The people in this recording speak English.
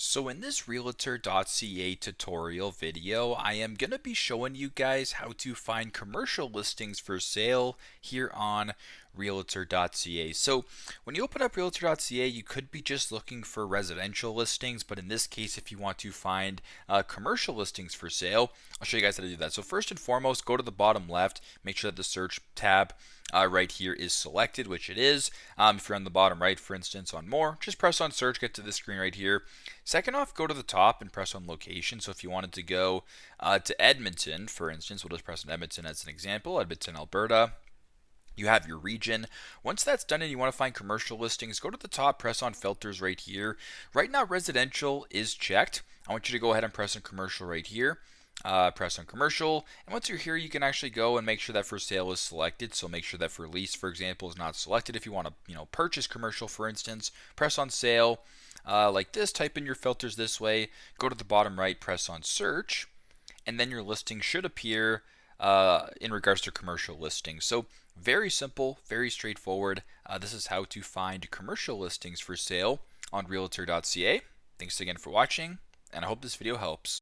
So in this Realtor.ca tutorial video, I am going to be showing you guys how to find commercial listings for sale here on Realtor.ca. So when you open up Realtor.ca, you could be just looking for residential listings, but in this case, if you want to find commercial listings for sale, I'll show you guys how to do that. So first and foremost, go to the bottom left, make sure that the search tab right here is selected, which it is. If you're on the bottom right, for instance, on more, just press on search, get to this screen right here. Second off, go to the top and press on location. So if you wanted to go to Edmonton, for instance, we'll just press on Edmonton as an example, Edmonton, Alberta. You have your region. Once that's done and you want to find commercial listings, go to the top, press on filters right here. Right now, residential is checked. I want you to go ahead and press on commercial right here. Press on commercial, and once you're here, you can actually go and make sure that for sale is selected. So make sure that for lease, for example, is not selected. If you want to, purchase commercial, for instance, press on sale like this. Type in your filters this way. Go to the bottom right, press on search, and then your listing should appear in regards to commercial listings. So very simple, very straightforward. This is how to find commercial listings for sale on Realtor.ca. Thanks again for watching, and I hope this video helps.